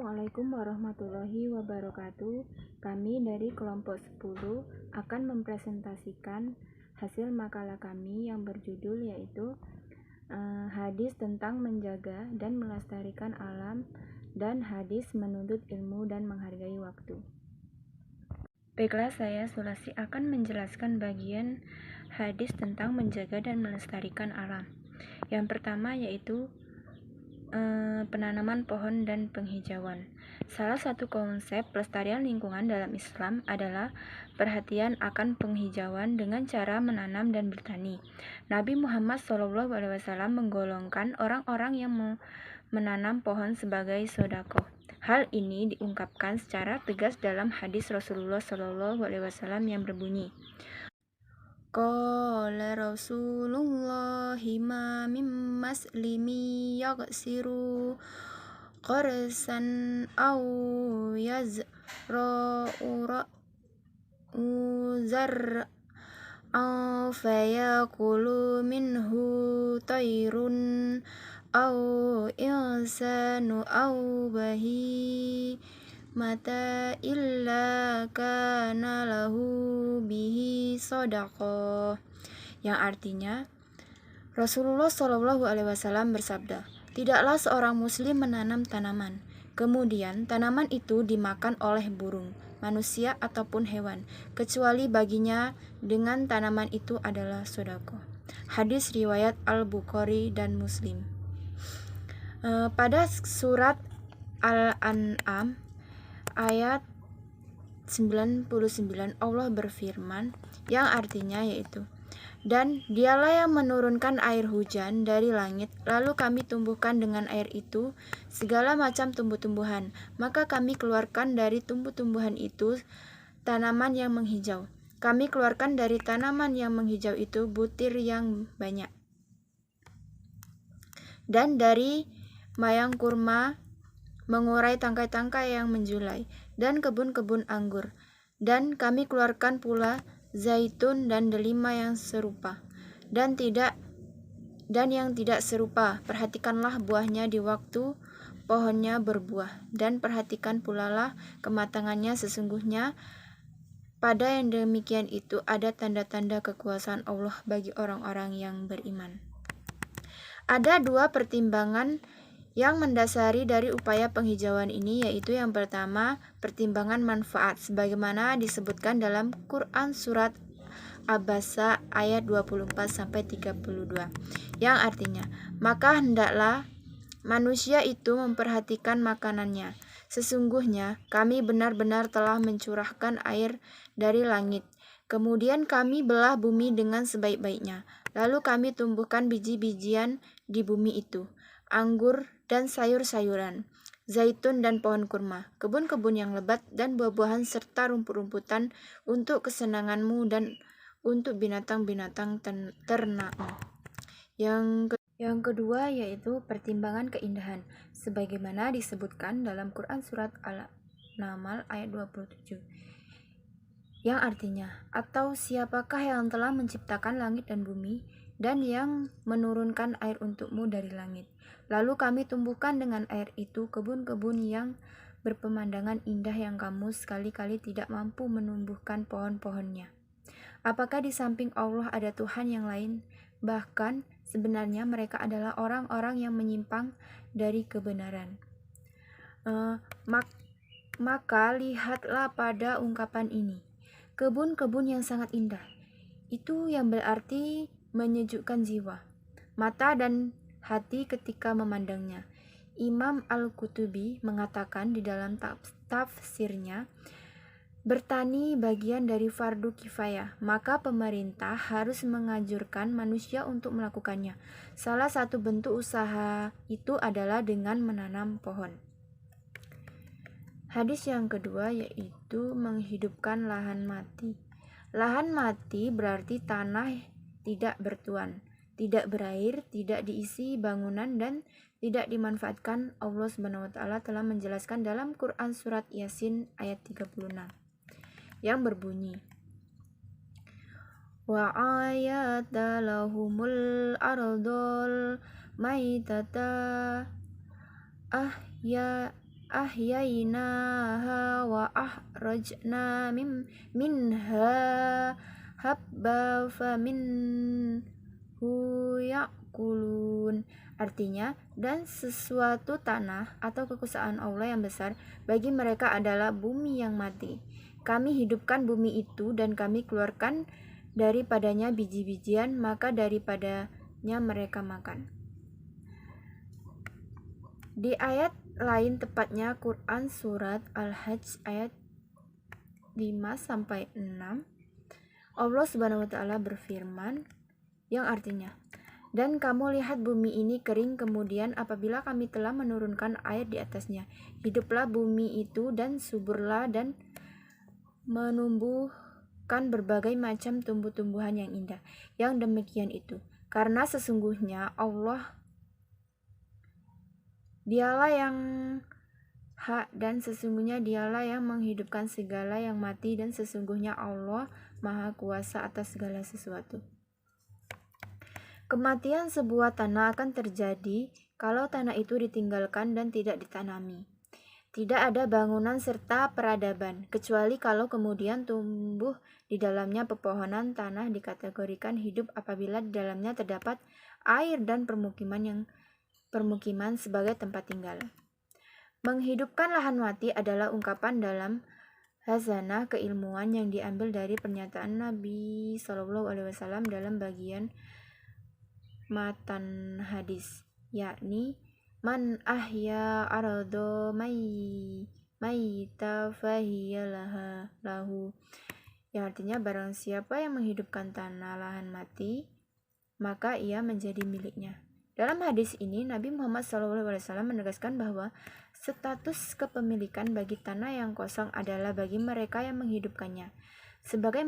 Assalamualaikum warahmatullahi wabarakatuh. Kami dari kelompok 10 akan mempresentasikan hasil makalah kami yang berjudul yaitu hadis tentang menjaga dan melestarikan alam dan hadis menuntut ilmu dan menghargai waktu. Baiklah, saya Sulasi akan menjelaskan bagian hadis tentang menjaga dan melestarikan alam. Yang pertama yaitu penanaman pohon dan penghijauan. Salah satu konsep pelestarian lingkungan dalam Islam adalah perhatian akan penghijauan dengan cara menanam dan bertani. Nabi Muhammad SAW menggolongkan orang-orang yang menanam pohon sebagai sedekah. Hal ini diungkapkan secara tegas dalam hadis Rasulullah SAW yang berbunyi, Qala Rasulullahi ma min maslimi yaghsiru qarsan aw yazra'u zar'an fayakulu minhu tayrun aw insanu aw bahi mata illa kana lahu bihi shadaqah, yang artinya Rasulullah SAW bersabda, tidaklah seorang muslim menanam tanaman, kemudian tanaman itu dimakan oleh burung, manusia ataupun hewan, kecuali baginya dengan tanaman itu adalah sedekah. Hadis riwayat Al-Bukhari dan Muslim. Pada surat Al-An'am ayat 99 Allah berfirman yang artinya yaitu, dan dialah yang menurunkan air hujan dari langit, lalu kami tumbuhkan dengan air itu segala macam tumbuh-tumbuhan, maka kami keluarkan dari tumbuh-tumbuhan itu tanaman yang menghijau. Kami keluarkan dari tanaman yang menghijau itu butir yang banyak, dan dari mayang kurma mengurai tangkai-tangkai yang menjulai, dan kebun-kebun anggur, dan kami keluarkan pula zaitun dan delima yang serupa, dan yang tidak serupa. Perhatikanlah buahnya di waktu pohonnya berbuah, dan perhatikan pula lah kematangannya. Sesungguhnya pada yang demikian itu ada tanda-tanda kekuasaan Allah bagi orang-orang yang beriman. Ada dua pertimbangan yang mendasari dari upaya penghijauan ini, yaitu yang pertama, pertimbangan manfaat sebagaimana disebutkan dalam Quran surat Abasa ayat 24-32, yang artinya, maka hendaklah manusia itu memperhatikan makanannya. Sesungguhnya kami benar-benar telah mencurahkan air dari langit, kemudian kami belah bumi dengan sebaik-baiknya, lalu kami tumbuhkan biji-bijian di bumi itu, anggur dan sayur-sayuran, zaitun dan pohon kurma, kebun-kebun yang lebat dan buah-buahan serta rumput-rumputan untuk kesenanganmu dan untuk binatang-binatang ternakmu. Yang kedua yaitu pertimbangan keindahan, sebagaimana disebutkan dalam Quran surat Al-Namal ayat 27, yang artinya, atau siapakah yang telah menciptakan langit dan bumi dan yang menurunkan air untukmu dari langit, lalu kami tumbuhkan dengan air itu kebun-kebun yang berpemandangan indah yang kamu sekali-kali tidak mampu menumbuhkan pohon-pohonnya. Apakah di samping Allah ada Tuhan yang lain? Bahkan sebenarnya mereka adalah orang-orang yang menyimpang dari kebenaran. Maka lihatlah pada ungkapan ini, kebun-kebun yang sangat indah, itu yang berarti menyejukkan jiwa, mata dan hati ketika memandangnya. Imam Al-Qutubi mengatakan di dalam tafsirnya, bertani bagian dari fardu kifayah, maka pemerintah harus menganjurkan manusia untuk melakukannya. Salah satu bentuk usaha itu adalah dengan menanam pohon. Hadis yang kedua yaitu menghidupkan lahan mati. Lahan mati berarti tanah tidak bertuan, tidak berair, tidak diisi bangunan, dan tidak dimanfaatkan. Allah SWT telah menjelaskan dalam Quran surat Yasin ayat 36 yang berbunyi, wa ayata lahumul ardul maitata ahyainaha wa ahrajna minha habba faminhu ya'kulun. Artinya, dan sesuatu tanah atau kekuasaan Allah yang besar bagi mereka adalah bumi yang mati. Kami hidupkan bumi itu dan kami keluarkan daripadanya biji-bijian, maka daripadanya mereka makan. Di ayat lain, tepatnya Quran surat Al-Hajj ayat 5-6, Allah Subhanahu wa taala berfirman yang artinya, dan kamu lihat bumi ini kering, kemudian apabila kami telah menurunkan air di atasnya, hiduplah bumi itu dan suburlah dan menumbuhkan berbagai macam tumbuh-tumbuhan yang indah. Yang demikian itu karena sesungguhnya Allah dialah yang hak dan sesungguhnya dialah yang menghidupkan segala yang mati dan sesungguhnya Allah Maha Kuasa atas segala sesuatu. Kematian sebuah tanah akan terjadi kalau tanah itu ditinggalkan dan tidak ditanami. Tidak ada bangunan serta peradaban, kecuali kalau kemudian tumbuh di dalamnya pepohonan. Tanah dikategorikan hidup apabila di dalamnya terdapat air dan permukiman sebagai tempat tinggal. Menghidupkan lahan mati adalah ungkapan dalam khazanah keilmuan yang diambil dari pernyataan Nabi SAW dalam bagian matan hadis, yakni man ahya ardo mayyita fahiya lahu, yang artinya barang siapa yang menghidupkan tanah lahan mati maka ia menjadi miliknya. Dalam hadis ini Nabi Muhammad SAW menegaskan bahwa status kepemilikan bagi tanah yang kosong adalah bagi mereka yang menghidupkannya, sebagai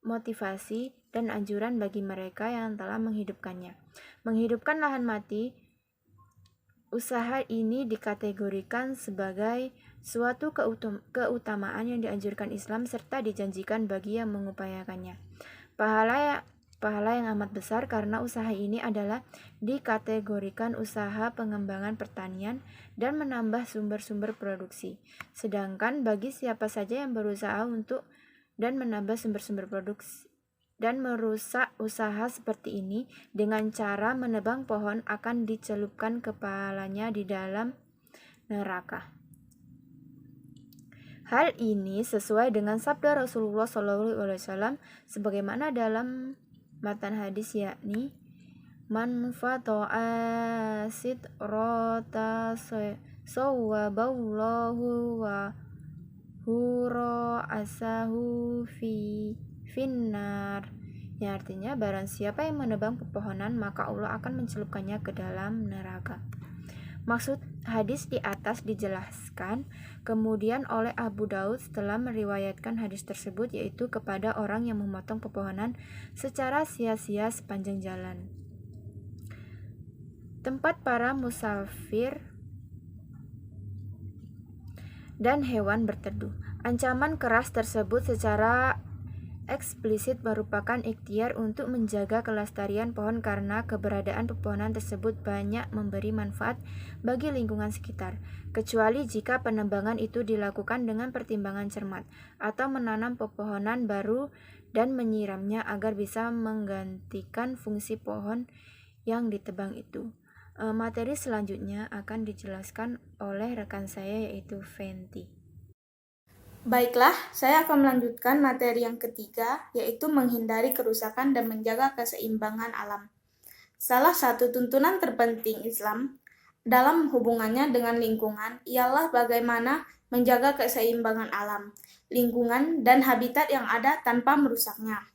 motivasi dan anjuran bagi mereka yang telah menghidupkannya. Menghidupkan lahan mati, usaha ini dikategorikan sebagai suatu keutamaan yang dianjurkan Islam serta dijanjikan bagi yang mengupayakannya. Pahala yang amat besar karena usaha ini adalah dikategorikan usaha pengembangan pertanian dan menambah sumber-sumber produksi. Sedangkan bagi siapa saja yang berusaha untuk dan menambah sumber-sumber produksi dan merusak usaha seperti ini dengan cara menebang pohon, akan dicelupkan kepalanya di dalam neraka. Hal ini sesuai dengan sabda Rasulullah SAW sebagaimana dalam matan hadis, yakni man fata'a sitrata sawwaballahu wa hura asahu finnar, yang artinya barang siapa yang menebang pepohonan maka Allah akan mencelupkannya ke dalam neraka. Maksud hadis di atas dijelaskan kemudian oleh Abu Daud setelah meriwayatkan hadis tersebut, yaitu kepada orang yang memotong pepohonan secara sia-sia sepanjang jalan, tempat para musafir dan hewan berteduh. Ancaman keras tersebut secara eksplisit merupakan ikhtiar untuk menjaga kelestarian pohon karena keberadaan pepohonan tersebut banyak memberi manfaat bagi lingkungan sekitar, kecuali jika penebangan itu dilakukan dengan pertimbangan cermat atau menanam pepohonan baru dan menyiramnya agar bisa menggantikan fungsi pohon yang ditebang itu. Materi selanjutnya akan dijelaskan oleh rekan saya, yaitu Fenty. Baiklah, saya akan melanjutkan materi yang ketiga, yaitu menghindari kerusakan dan menjaga keseimbangan alam. Salah satu tuntunan terpenting Islam dalam hubungannya dengan lingkungan ialah bagaimana menjaga keseimbangan alam, lingkungan, dan habitat yang ada tanpa merusaknya.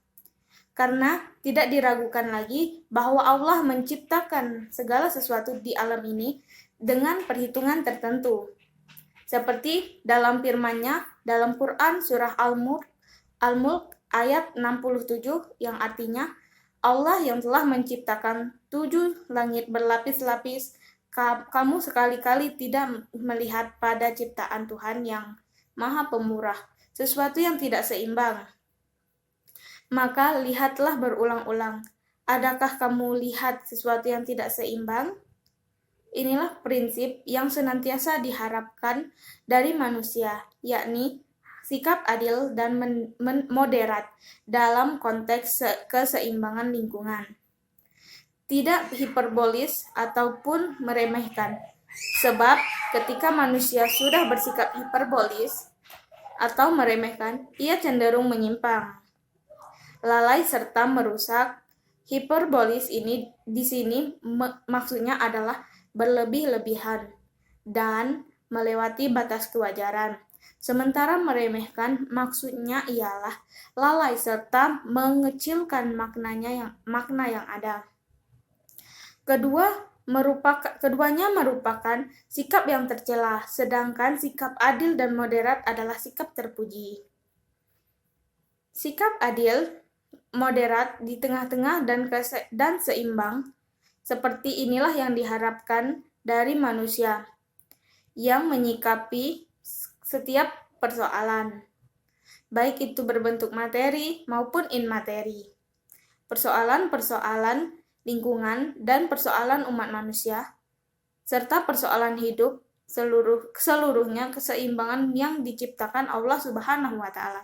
Karena tidak diragukan lagi bahwa Allah menciptakan segala sesuatu di alam ini dengan perhitungan tertentu. Seperti dalam firman-Nya dalam Quran surah Al-Mulk ayat 67 yang artinya, Allah yang telah menciptakan 7 langit berlapis-lapis, kamu sekali-kali tidak melihat pada ciptaan Tuhan yang Maha Pemurah sesuatu yang tidak seimbang. Maka lihatlah berulang-ulang, adakah kamu lihat sesuatu yang tidak seimbang? Inilah prinsip yang senantiasa diharapkan dari manusia, yakni sikap adil dan moderat dalam konteks keseimbangan lingkungan. Tidak hiperbolis ataupun meremehkan, sebab ketika manusia sudah bersikap hiperbolis atau meremehkan, ia cenderung menyimpang, lalai serta merusak. Hiperbolis ini di sini maksudnya adalah berlebih-lebihan dan melewati batas kewajaran. Sementara meremehkan maksudnya ialah lalai serta mengecilkan makna yang ada. Keduanya merupakan sikap yang tercela, sedangkan sikap adil dan moderat adalah sikap terpuji. Sikap adil, moderat, di tengah-tengah dan seimbang, seperti inilah yang diharapkan dari manusia yang menyikapi setiap persoalan, baik itu berbentuk materi maupun inmateri. Persoalan-persoalan lingkungan dan persoalan umat manusia, serta persoalan hidup seluruhnya keseimbangan yang diciptakan Allah Subhanahu wa Ta'ala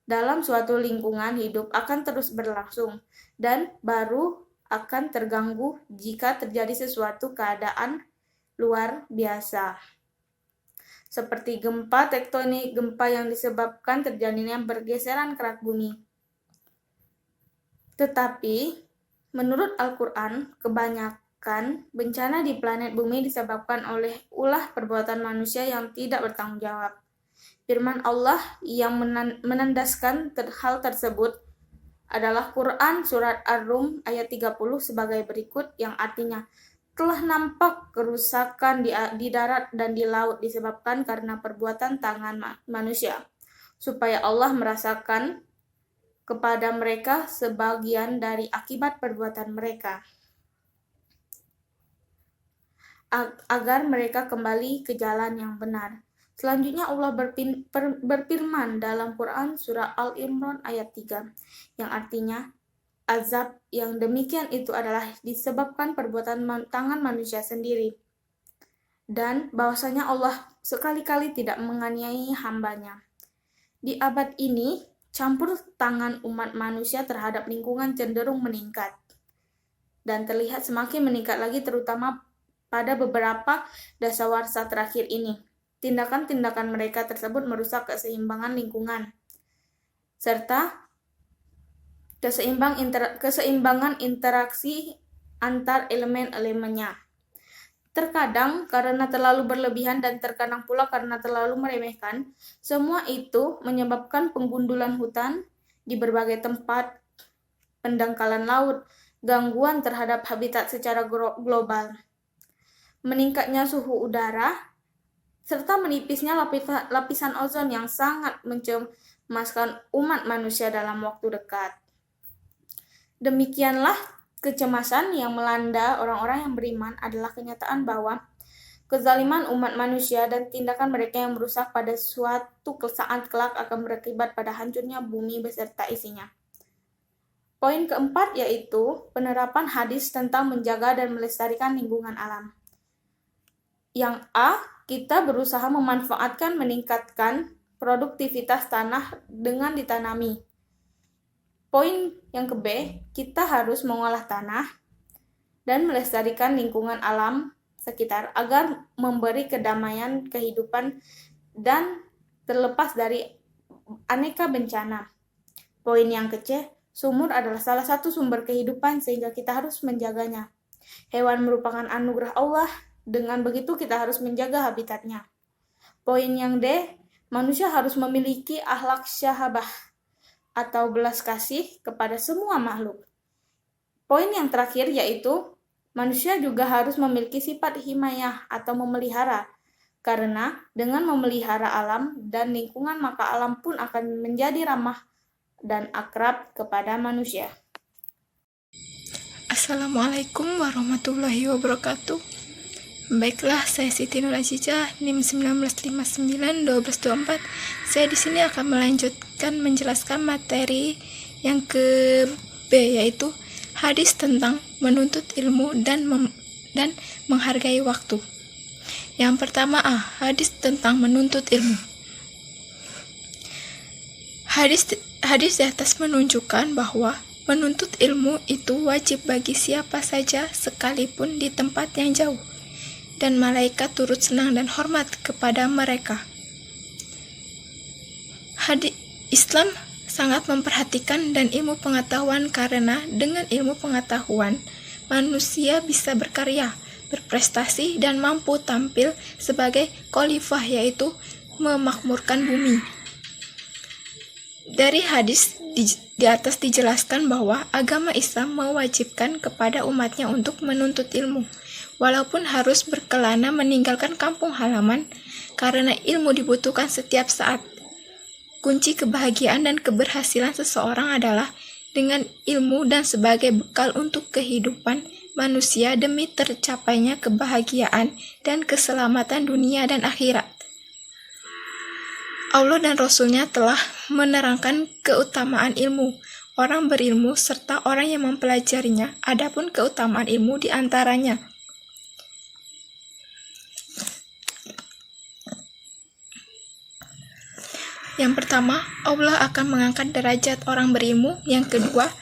dalam suatu lingkungan hidup akan terus berlangsung dan baru akan terganggu jika terjadi sesuatu keadaan luar biasa, seperti gempa tektonik, gempa yang disebabkan terjadinya pergeseran kerak bumi. Tetapi menurut Al-Quran, kebanyakan bencana di planet bumi disebabkan oleh ulah perbuatan manusia yang tidak bertanggung jawab. Firman Allah yang menandaskan hal tersebut adalah Quran Surat Ar-Rum ayat 30 sebagai berikut, yang artinya, telah nampak kerusakan di darat dan di laut disebabkan karena perbuatan tangan manusia, supaya Allah merasakan kepada mereka sebagian dari akibat perbuatan mereka, agar mereka kembali ke jalan yang benar. Selanjutnya Allah berfirman dalam Quran Surah Al-Imran ayat 3, yang artinya, azab yang demikian itu adalah disebabkan perbuatan tangan manusia sendiri, dan bahwasanya Allah sekali-kali tidak menganiaya hambanya. Di abad ini, campur tangan umat manusia terhadap lingkungan cenderung meningkat, dan terlihat semakin meningkat lagi terutama pada beberapa dasawarsa terakhir ini. Tindakan-tindakan mereka tersebut merusak keseimbangan lingkungan, serta keseimbangan interaksi antar elemen-elemennya. Terkadang karena terlalu berlebihan dan terkadang pula karena terlalu meremehkan, semua itu menyebabkan penggundulan hutan di berbagai tempat, pendangkalan laut, gangguan terhadap habitat secara global, meningkatnya suhu udara, serta menipisnya lapisan ozon yang sangat mencemaskan umat manusia dalam waktu dekat. Demikianlah kecemasan yang melanda orang-orang yang beriman adalah kenyataan bahwa kezaliman umat manusia dan tindakan mereka yang merusak pada suatu saat kelak akan berakibat pada hancurnya bumi beserta isinya. Poin keempat yaitu penerapan hadis tentang menjaga dan melestarikan lingkungan alam. Yang A, kita berusaha meningkatkan produktivitas tanah dengan ditanami. Poin yang ke B, kita harus mengolah tanah dan melestarikan lingkungan alam sekitar agar memberi kedamaian kehidupan dan terlepas dari aneka bencana. Poin yang ke C, sumur adalah salah satu sumber kehidupan sehingga kita harus menjaganya. Hewan merupakan anugerah Allah, dengan begitu kita harus menjaga habitatnya. Poin yang D, manusia harus memiliki akhlak syahabah atau belas kasih kepada semua makhluk. Poin yang terakhir yaitu manusia juga harus memiliki sifat himayah atau memelihara, karena dengan memelihara alam dan lingkungan maka alam pun akan menjadi ramah dan akrab kepada manusia. Assalamualaikum warahmatullahi wabarakatuh. Baiklah, saya Siti Nur Azizah, NIM 1959-1224. Saya di sini akan melanjutkan menjelaskan materi yang ke B, yaitu hadis tentang menuntut ilmu dan dan menghargai waktu. Yang pertama hadis tentang menuntut ilmu. Hadis di atas menunjukkan bahwa menuntut ilmu itu wajib bagi siapa saja sekalipun di tempat yang jauh, dan malaikat turut senang dan hormat kepada mereka. Islam sangat memperhatikan dan ilmu pengetahuan karena dengan ilmu pengetahuan manusia bisa berkarya, berprestasi, dan mampu tampil sebagai khalifah, yaitu memakmurkan bumi. Dari hadis di atas dijelaskan bahwa agama Islam mewajibkan kepada umatnya untuk menuntut ilmu, walaupun harus berkelana meninggalkan kampung halaman, karena ilmu dibutuhkan setiap saat. Kunci kebahagiaan dan keberhasilan seseorang adalah dengan ilmu dan sebagai bekal untuk kehidupan manusia demi tercapainya kebahagiaan dan keselamatan dunia dan akhirat. Allah dan Rasul-Nya telah menerangkan keutamaan ilmu, orang berilmu, serta orang yang mempelajarinya. Adapun keutamaan ilmu di antaranya. Yang pertama, Allah akan mengangkat derajat orang berilmu. Yang kedua,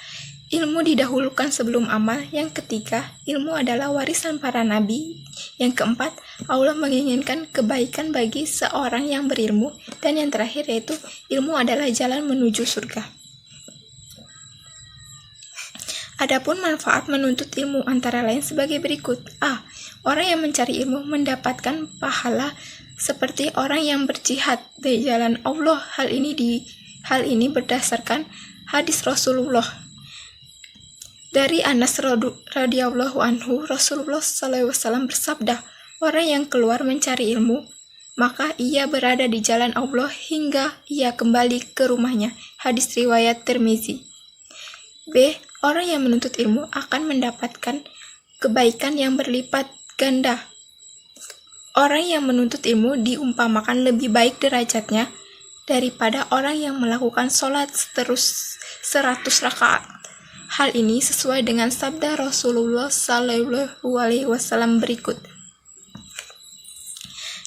ilmu didahulukan sebelum amal. Yang ketiga, ilmu adalah warisan para nabi. Yang keempat, Allah menginginkan kebaikan bagi seorang yang berilmu. Dan yang terakhir yaitu, ilmu adalah jalan menuju surga. Adapun manfaat menuntut ilmu antara lain sebagai berikut. Orang yang mencari ilmu mendapatkan pahala seperti orang yang berjihad di jalan Allah. Hal ini berdasarkan hadis Rasulullah. Dari Anas radhiyallahu anhu, Rasulullah SAW bersabda, orang yang keluar mencari ilmu, maka ia berada di jalan Allah hingga ia kembali ke rumahnya. Hadis riwayat Tirmizi. B. Orang yang menuntut ilmu akan mendapatkan kebaikan yang berlipat ganda. Orang yang menuntut ilmu diumpamakan lebih baik derajatnya daripada orang yang melakukan sholat terus 100 rakaat. Hal ini sesuai dengan sabda Rasulullah SAW berikut.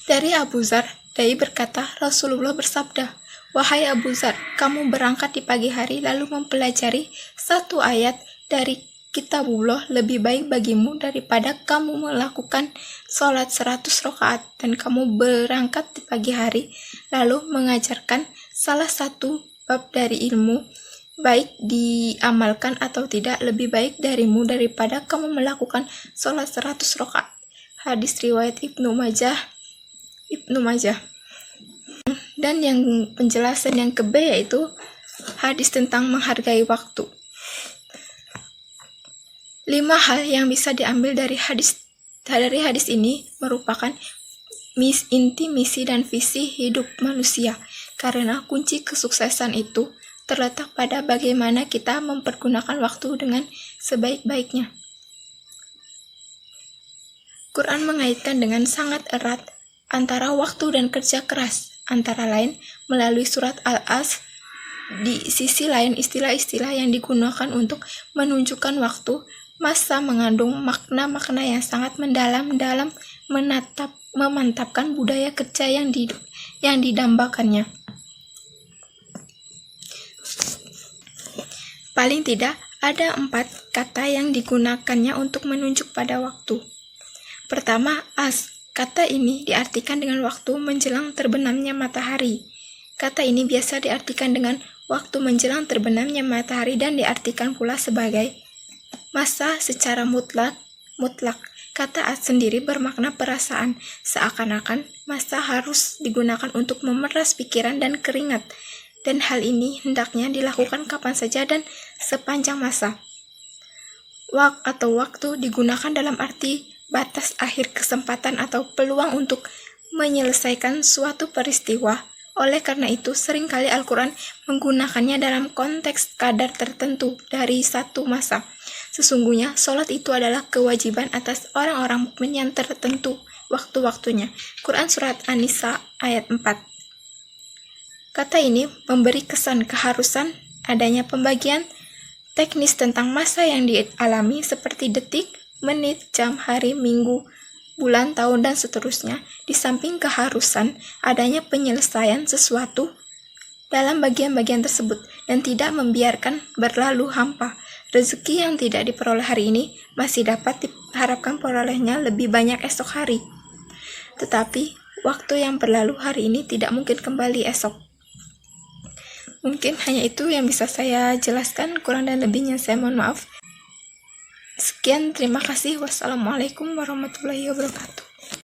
Dari Abu Dzar, dai berkata, Rasulullah bersabda, "Wahai Abu Dzar, kamu berangkat di pagi hari lalu mempelajari satu ayat dari Kitabullah lebih baik bagimu daripada kamu melakukan sholat 100 rakaat, dan kamu berangkat di pagi hari lalu mengajarkan salah satu bab dari ilmu, baik diamalkan atau tidak, lebih baik darimu daripada kamu melakukan sholat 100 rakaat." Hadis riwayat Ibnu Majah. Dan yang penjelasan yang ke-B yaitu hadis tentang menghargai waktu. 5 hal yang bisa diambil dari hadis ini merupakan inti misi dan visi hidup manusia, karena kunci kesuksesan itu terletak pada bagaimana kita mempergunakan waktu dengan sebaik-baiknya. Quran mengaitkan dengan sangat erat antara waktu dan kerja keras, antara lain melalui surat Al-Asr. Di sisi lain, istilah-istilah yang digunakan untuk menunjukkan waktu masa mengandung makna-makna yang sangat mendalam dalam memantapkan budaya kerja yang didambakannya. Paling tidak, ada 4 kata yang digunakannya untuk menunjuk pada waktu. Pertama, as. Kata ini diartikan dengan waktu menjelang terbenamnya matahari. Kata ini biasa diartikan dengan waktu menjelang terbenamnya matahari dan diartikan pula sebagai masa secara mutlak. Kata as sendiri bermakna perasaan, seakan-akan masa harus digunakan untuk memeras pikiran dan keringat, dan hal ini hendaknya dilakukan kapan saja dan sepanjang masa. Waktu digunakan dalam arti batas akhir kesempatan atau peluang untuk menyelesaikan suatu peristiwa. Oleh karena itu, seringkali Al-Quran menggunakannya dalam konteks kadar tertentu dari satu masa. Sesungguhnya, sholat itu adalah kewajiban atas orang-orang mukmin yang tertentu waktu-waktunya. Quran Surat An-Nisa ayat 4. Kata ini memberi kesan keharusan adanya pembagian teknis tentang masa yang dialami seperti detik, menit, jam, hari, minggu, bulan, tahun, dan seterusnya, di samping keharusan adanya penyelesaian sesuatu dalam bagian-bagian tersebut dan tidak membiarkan berlalu hampa. Rezeki yang tidak diperoleh hari ini masih dapat diharapkan perolehnya lebih banyak esok hari. Tetapi waktu yang berlalu hari ini tidak mungkin kembali esok. Mungkin hanya itu yang bisa saya jelaskan, kurang dan lebihnya saya mohon maaf. Sekian, terima kasih. Wassalamualaikum warahmatullahi wabarakatuh.